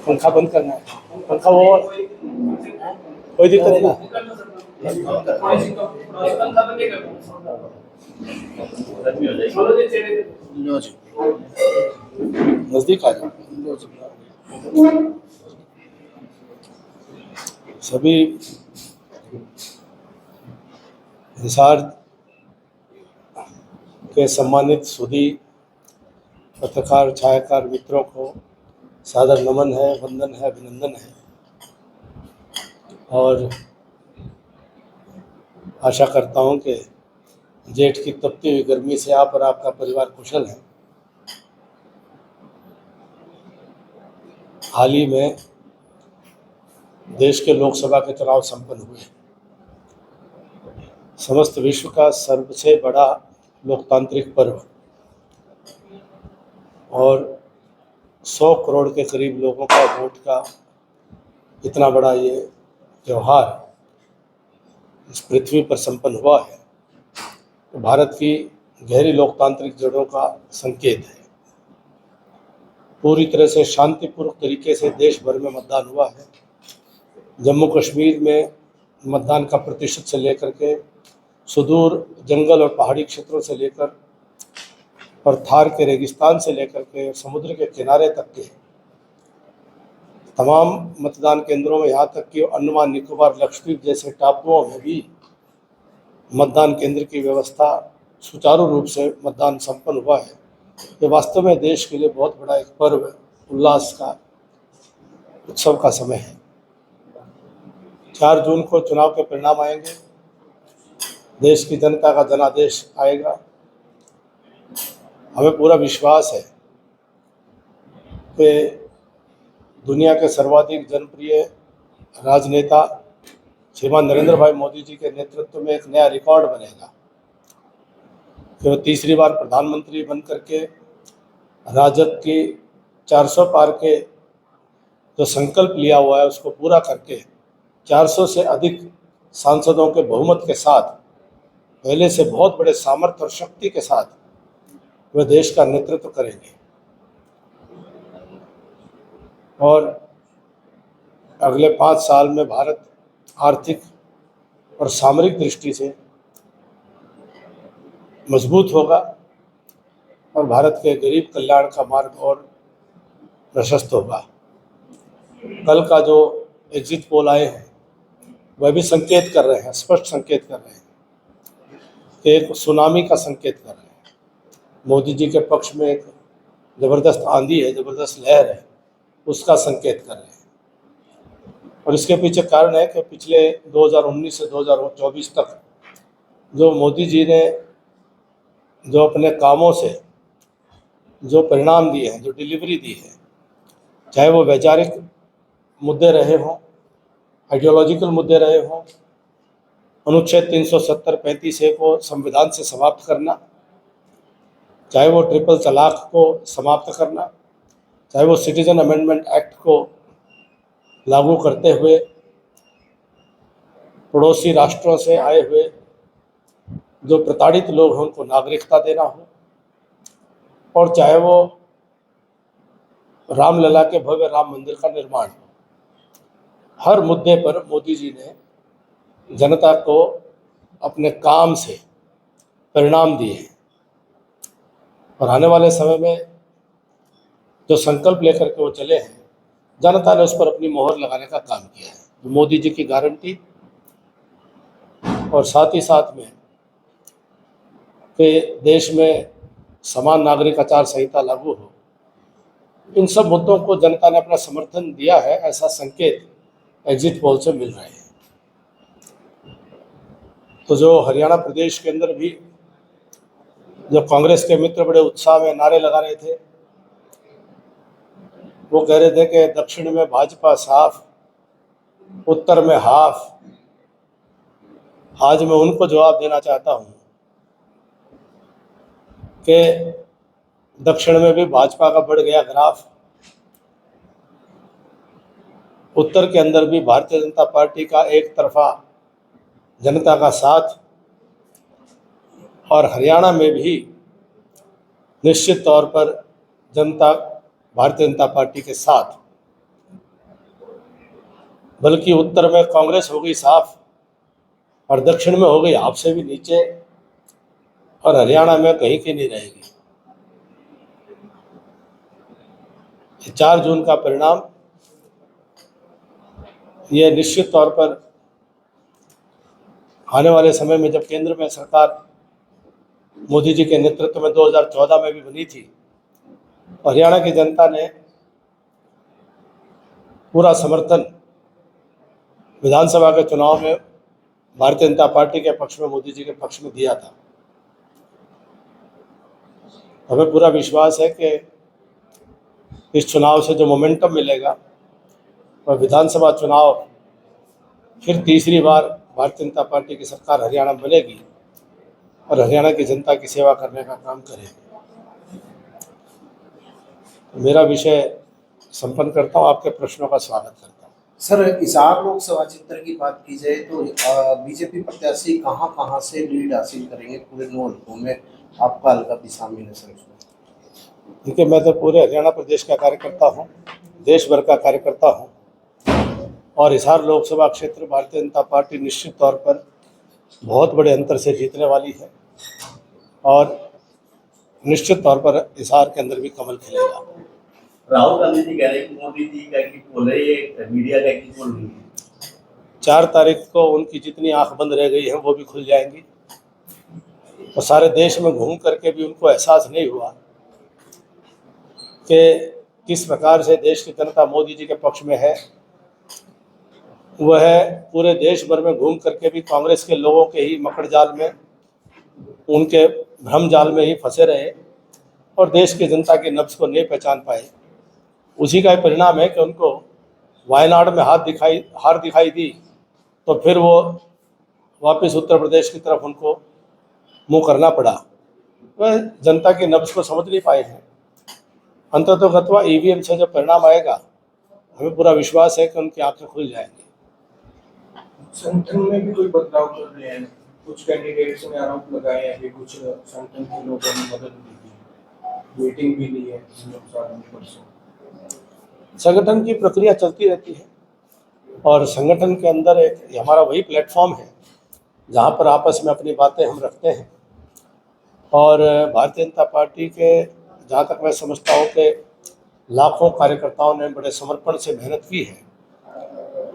पंखा बंद करना है, पंखा वो कोई दिक्कत नहीं। लो जी, नजदीक आ जाओ। सभी हिसार के सम्मानित सुधी पत्रकार छायाकार मित्रों को सादर नमन है, वंदन है, अभिनंदन है। और आशा करता हूं कि जेठ की तपती हुई गर्मी से आप और आपका परिवार कुशल है। हाल ही में देश के लोकसभा के चुनाव संपन्न हुए। समस्त विश्व का सबसे बड़ा लोकतांत्रिक पर्व और 100 करोड़ के करीब लोगों का वोट का इतना बड़ा ये त्यौहार इस पृथ्वी पर संपन्न हुआ है, तो भारत की गहरी लोकतांत्रिक जड़ों का संकेत है। पूरी तरह से शांतिपूर्वक तरीके से देश भर में मतदान हुआ है। जम्मू कश्मीर में मतदान का प्रतिशत से लेकर के सुदूर जंगल और पहाड़ी क्षेत्रों से लेकर और थार के रेगिस्तान से लेकर के समुद्र के किनारे तक के तमाम मतदान केंद्रों में, यहाँ तक कि अंडमान निकोबार लक्षद्वीप जैसे टापुओं में भी मतदान केंद्र की व्यवस्था सुचारू रूप से मतदान संपन्न हुआ है। ये वास्तव में देश के लिए बहुत बड़ा एक पर्व, उल्लास का, उत्सव का समय है। 4 जून को चुनाव के परिणाम आएंगे, देश की जनता का जनादेश आएगा। हमें पूरा विश्वास है कि दुनिया के सर्वाधिक जनप्रिय राजनेता श्रीमान नरेंद्र भाई मोदी जी के नेतृत्व में एक नया रिकॉर्ड बनेगा कि वो तीसरी बार प्रधानमंत्री बन करके राजग की 400 पार के जो संकल्प लिया हुआ है उसको पूरा करके 400 से अधिक सांसदों के बहुमत के साथ, पहले से बहुत बड़े सामर्थ्य और शक्ति के साथ वे देश का नेतृत्व करेंगे। और अगले 5 साल में भारत आर्थिक और सामरिक दृष्टि से मजबूत होगा और भारत के गरीब कल्याण का मार्ग और प्रशस्त होगा। कल का जो एग्जिट पोल आए हैं वह भी संकेत कर रहे हैं, स्पष्ट संकेत कर रहे हैं कि एक सुनामी का संकेत कर रहे हैं। मोदी जी के पक्ष में एक ज़बरदस्त आंधी है, ज़बरदस्त लहर है, उसका संकेत कर रहे हैं। और इसके पीछे कारण है कि पिछले 2019 से 2024 तक जो मोदी जी ने जो अपने कामों से जो परिणाम दिए हैं, जो डिलीवरी दी है, चाहे वो वैचारिक मुद्दे रहे हों, आइडियोलॉजिकल मुद्दे रहे हों, अनुच्छेद 370-35A को संविधान से समाप्त करना, चाहे वो ट्रिपल तलाक को समाप्त करना, चाहे वो सिटीजन अमेंडमेंट एक्ट को लागू करते हुए पड़ोसी राष्ट्रों से आए हुए जो प्रताड़ित लोग हैं उनको नागरिकता देना हो, और चाहे वो रामलला के भव्य राम मंदिर का निर्माण हो, हर मुद्दे पर मोदी जी ने जनता को अपने काम से परिणाम दिए हैं। और आने वाले समय में जो संकल्प लेकर के वो चले हैं, जनता ने उस पर अपनी मोहर लगाने का काम किया है। तो मोदी जी की गारंटी और साथ ही साथ में कि देश में समान नागरिक आचार संहिता लागू हो, इन सब मुद्दों को जनता ने अपना समर्थन दिया है, ऐसा संकेत एग्जिट पोल से मिल रहे हैं। तो जो हरियाणा प्रदेश के अंदर भी जो कांग्रेस के मित्र बड़े उत्साह में नारे लगा रहे थे, वो कह रहे थे कि दक्षिण में भाजपा साफ, उत्तर में हाफ। आज मैं उनको जवाब देना चाहता हूं कि दक्षिण में भी भाजपा का बढ़ गया ग्राफ, उत्तर के अंदर भी भारतीय जनता पार्टी का एक तरफा जनता का साथ, और हरियाणा में भी निश्चित तौर पर जनता भारतीय जनता पार्टी के साथ। बल्कि उत्तर में कांग्रेस हो गई साफ और दक्षिण में हो गई आपसे भी नीचे, और हरियाणा में कहीं की नहीं रहेगी। 4 जून का परिणाम ये निश्चित तौर पर आने वाले समय में, जब केंद्र में सरकार मोदी जी के नेतृत्व में 2014 में भी बनी थी, हरियाणा की जनता ने पूरा समर्थन विधानसभा के चुनाव में भारतीय जनता पार्टी के पक्ष में, मोदी जी के पक्ष में दिया था। हमें पूरा विश्वास है कि इस चुनाव से जो मोमेंटम मिलेगा वह विधानसभा चुनाव फिर तीसरी बार भारतीय जनता पार्टी की सरकार हरियाणा में बनेगी और हरियाणा की जनता की सेवा करने का काम करेगी। मेरा विषय संपन्न करता हूँ, आपके प्रश्नों का स्वागत करता हूँ। सर, हिसार लोकसभा क्षेत्र की बात की जाए तो बीजेपी प्रत्याशी कहाँ कहाँ से लीड हासिल करेंगे पूरे 9 हल्कों में? आपका हल्का भी शामिल है सर उसमें? देखिए, मैं तो पूरे हरियाणा प्रदेश का कार्यकर्ता हूँ, देश भर का कार्यकर्ता हूँ, और हिसार लोकसभा क्षेत्र भारतीय जनता पार्टी निश्चित तौर पर बहुत बड़े अंतर से जीतने वाली है और निश्चित तौर पर हिसार के अंदर भी कमल खिलेगा। राहुल गांधी जी कह रहे हैं कि मोदी जी का की बोल रहे, ये मीडिया का की बोल रही है। 4 तारीख को उनकी जितनी आंख बंद रह गई है वो भी खुल जाएंगी, और सारे देश में घूम करके भी उनको एहसास नहीं हुआ कि किस प्रकार से देश की जनता मोदी जी के पक्ष में है। वह पूरे देश भर में घूम करके भी कांग्रेस के लोगों के ही मकड़ जाल में, उनके भ्रम जाल में ही फंसे रहे और देश की जनता की नब्ज को नहीं पहचान पाए। उसी का परिणाम है कि उनको वायनाड में हार दिखाई दी, तो फिर वो वापस उत्तर प्रदेश की तरफ उनको मुंह करना पड़ा। वह जनता की नब्ज को समझ नहीं पाए हैं। अंततोगत्वा ईवीएम से जो परिणाम आएगा, हमें पूरा विश्वास है कि उनकी आंखें खुल जाएंगी। संगठन में भी कोई बदलाव कर रहे हैं? कुछ कैंडिडेट्स ने आरोप लगाए हैं कि कुछ संगठन के लोगों ने मदद दी थी, मीटिंग भी ली है परसों। संगठन की प्रक्रिया चलती रहती है और संगठन के अंदर एक हमारा वही प्लेटफॉर्म है जहाँ पर आपस में अपनी बातें हम रखते हैं। और भारतीय जनता पार्टी के, जहाँ तक मैं समझता हूँ कि लाखों कार्यकर्ताओं ने बड़े समर्पण से मेहनत की है,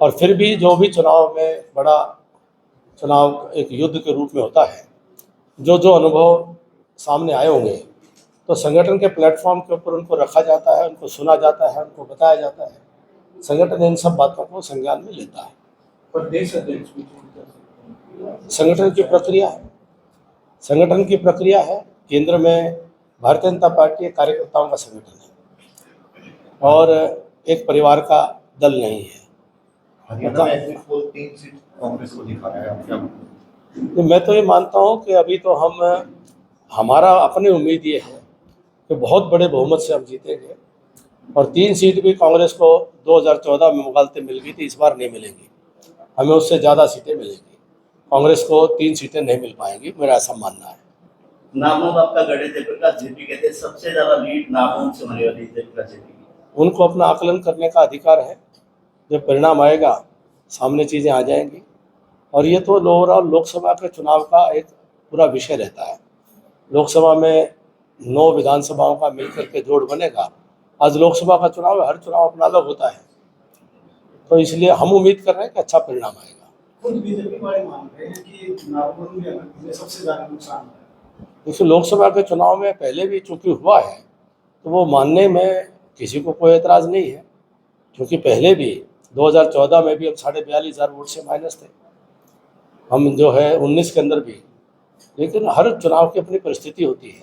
और फिर भी जो भी चुनाव में बड़ा चुनाव एक युद्ध के रूप में होता है, जो जो अनुभव सामने आए होंगे, तो संगठन के प्लेटफॉर्म के ऊपर उनको रखा जाता है, उनको सुना जाता है, उनको बताया जाता है। संगठन इन सब बातों को संज्ञान में लेता है। प्रदेश अध्यक्ष भी संगठन की प्रक्रिया है, संगठन की प्रक्रिया है। केंद्र में भारतीय जनता पार्टी कार्यकर्ताओं का संगठन है और एक परिवार का दल नहीं है। हरियाणा में एग्जिट पोल 3 सीट कांग्रेस को दिखा रहा है, आप क्या बोलते हैं? मैं तो ये मानता हूँ कि अभी तो हमारा अपनी उम्मीद ये है कि बहुत बड़े बहुमत से हम जीतेंगे, और 3 सीट भी कांग्रेस को 2014 में मुगालते मिल गई थी, इस बार नहीं मिलेंगी। हमें उससे ज़्यादा सीटें मिलेंगी, कांग्रेस को 3 सीटें नहीं मिल पाएंगी, मेरा ऐसा मानना है। नामोद आपका गढ़े जयप्रकाश जेपी कहते हैं सबसे ज्यादा लीड नामोद से होने वाली जयप्रकाश जेपी की। उनको अपना आकलन करने का अधिकार है, जब परिणाम आएगा सामने चीज़ें आ जाएंगी। और ये तो ओवरऑल लोकसभा के चुनाव का एक पूरा विषय रहता है। लोकसभा में 9 विधानसभाओं का मिलकर के जोड़ बनेगा। आज लोकसभा का चुनाव है, हर चुनाव अपना अलग होता है, तो इसलिए हम उम्मीद कर रहे हैं कि अच्छा परिणाम आएगा। खुद बीजेपी वाले मान रहे हैं कि नागौर में सबसे ज्यादा नुकसान है। देखिए, लोकसभा के चुनाव में पहले भी चूंकि हुआ है, तो वो मानने में किसी को कोई एतराज़ नहीं है, क्योंकि पहले भी 2014 में भी हम 42,500 वोट से माइनस थे, हम जो है 19 के अंदर भी। लेकिन हर चुनाव की अपनी परिस्थिति होती है,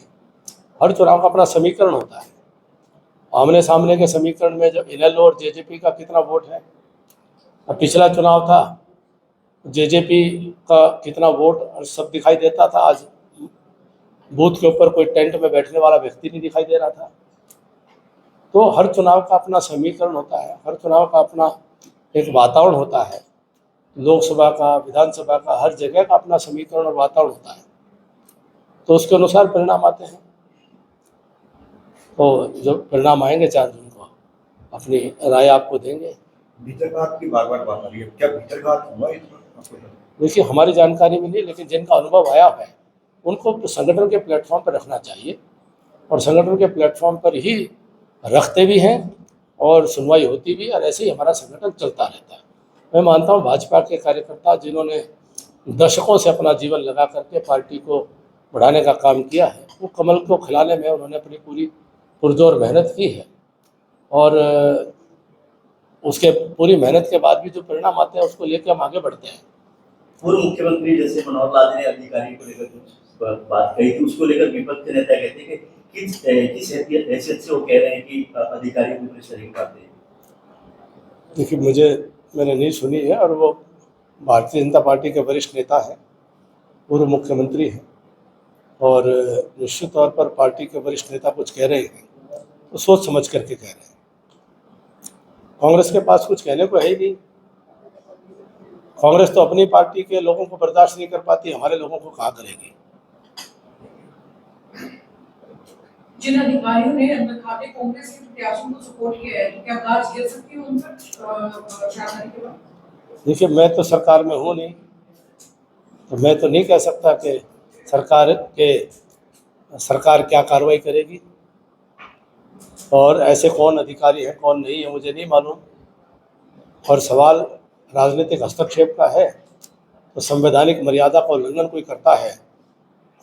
हर चुनाव का अपना समीकरण होता है। आमने सामने के समीकरण में जब इनेलो और जेजेपी का कितना वोट है, अब पिछला चुनाव था जेजेपी का कितना वोट और सब दिखाई देता था। आज बूथ के ऊपर कोई टेंट में बैठने वाला व्यक्ति नहीं दिखाई दे रहा था। तो हर चुनाव का अपना समीकरण होता है, हर चुनाव का अपना एक वातावरण होता है। लोकसभा का, विधानसभा का, हर जगह का अपना समीकरण और वातावरण होता है, तो उसके अनुसार परिणाम आते हैं। तो जब परिणाम आएंगे 4 जून को, अपनी राय आपको देंगे। भीतरघात की बार बार बात आ रही है, क्या भीतरघात हुआ इस पर आपको पता है? देखिए, हमारी जानकारी में नहीं, लेकिन जिनका अनुभव आया है उनको संगठन के प्लेटफॉर्म पर रखना चाहिए और संगठन के प्लेटफॉर्म पर ही रखते भी हैं और सुनवाई होती भी है और ऐसे ही हमारा संगठन चलता रहता है। मैं मानता हूँ भाजपा के कार्यकर्ता जिन्होंने दशकों से अपना जीवन लगा करके पार्टी को बढ़ाने का काम किया है, वो कमल को खिलाने में उन्होंने अपनी पूरी पुरजोर मेहनत की है और उसके पूरी मेहनत के बाद भी जो परिणाम आते हैं उसको लेकर हम आगे बढ़ते हैं। पूर्व मुख्यमंत्री जैसे मनोहर लाल ने अधिकारी को लेकर कुछ बात कही थी, उसको लेकर विपक्ष के नेता कहते हैं कि किस हैसियत से वो कह रहे हैं कि अधिकारियों को पुलिस तरीके पाते हैं। देखिए, मैंने नहीं सुनी है और वो भारतीय जनता पार्टी के वरिष्ठ नेता हैं, पूर्व मुख्यमंत्री हैं और निश्चित तौर पर पार्टी के वरिष्ठ नेता कुछ कह रहे हैं तो सोच समझ करके कह रहे हैं। कांग्रेस के पास कुछ कहने को है ही नहीं। कांग्रेस तो अपनी पार्टी के लोगों को बर्दाश्त नहीं कर पाती, हमारे लोगों को कहाँ करेगी। जिन अधिकारियों ने अंदर खाते कांग्रेस के प्रत्याशियों को सपोर्ट किया है, क्या दाज झेल सकती है उन पर शादी के बाद? देखिए, मैं तो सरकार में हूँ नहीं, तो मैं तो नहीं कह सकता कि सरकार क्या कार्रवाई करेगी और ऐसे कौन अधिकारी हैं कौन नहीं है मुझे नहीं मालूम। और सवाल राजनीतिक हस्तक्षेप का है तो संवैधानिक मर्यादा का उल्लंघन कोई करता है,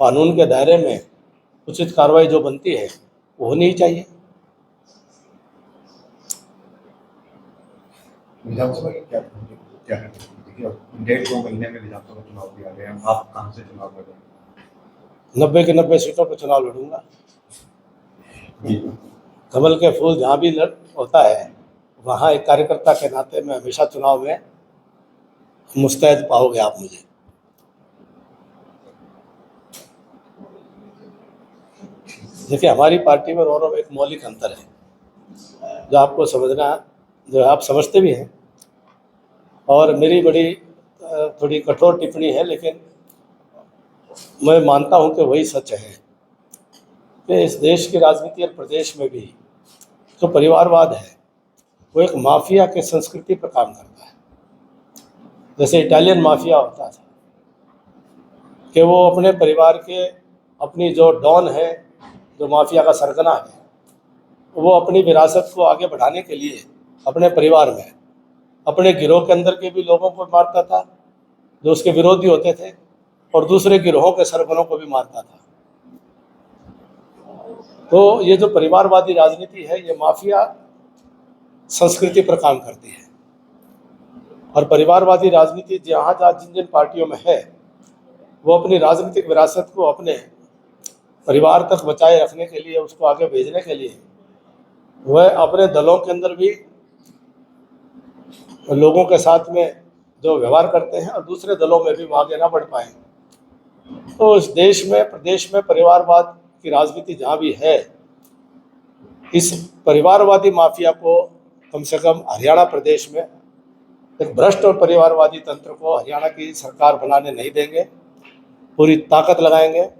कानून के दायरे में उचित कार्रवाई जो बनती है वो होनी ही चाहिए। विधानसभा की क्या है? देखिए, 1.5-2 महीने में विधानसभा चुनाव भी आ गए हैं, आप कहाँ से चुनाव लड़ेंगे? 90 की 90 सीटों पर चुनाव लड़ूंगा। जी। कमल के फूल जहाँ भी होता है वहाँ एक कार्यकर्ता के नाते मैं हमेशा चुनाव में मुस्तैद पाओगे आप मुझे। देखिए, हमारी पार्टी में और एक मौलिक अंतर है जो आपको समझना, जो आप समझते भी हैं और मेरी बड़ी थोड़ी कठोर टिप्पणी है, लेकिन मैं मानता हूं कि वही सच है कि इस देश की राजनीति और प्रदेश में भी जो परिवारवाद है वो एक माफिया के संस्कृति पर काम करता है। जैसे इटालियन माफिया होता था कि वो अपने परिवार के, अपनी जो डॉन है, जो माफिया का सरगना है, वो अपनी विरासत को आगे बढ़ाने के लिए अपने परिवार में, अपने गिरोह के अंदर के भी लोगों को मारता था जो उसके विरोधी होते थे और दूसरे गिरोहों के सरगनों को भी मारता था। तो ये जो परिवारवादी राजनीति है ये माफिया संस्कृति पर काम करती है और परिवारवादी राजनीति जहाँ जहाँ जिन जिन पार्टियों में है वो अपनी राजनीतिक विरासत को अपने परिवार तक बचाए रखने के लिए, उसको आगे भेजने के लिए वह अपने दलों के अंदर भी लोगों के साथ में जो व्यवहार करते हैं और दूसरे दलों में भी वो आगे ना बढ़ पाए। तो इस देश में, प्रदेश में परिवारवाद की राजनीति जहाँ भी है, इस परिवारवादी माफिया को कम से कम हरियाणा प्रदेश में एक भ्रष्ट और परिवारवादी तंत्र को हरियाणा की सरकार बनाने नहीं देंगे। पूरी ताकत लगाएंगे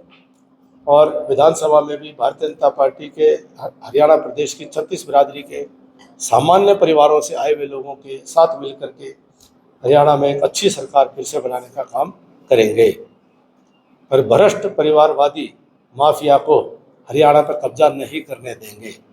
और विधानसभा में भी भारतीय जनता पार्टी के हरियाणा प्रदेश की 36 बिरादरी के सामान्य परिवारों से आए हुए लोगों के साथ मिलकर के हरियाणा में एक अच्छी सरकार फिर से बनाने का काम करेंगे। पर भ्रष्ट परिवारवादी माफिया को हरियाणा पर कब्जा नहीं करने देंगे।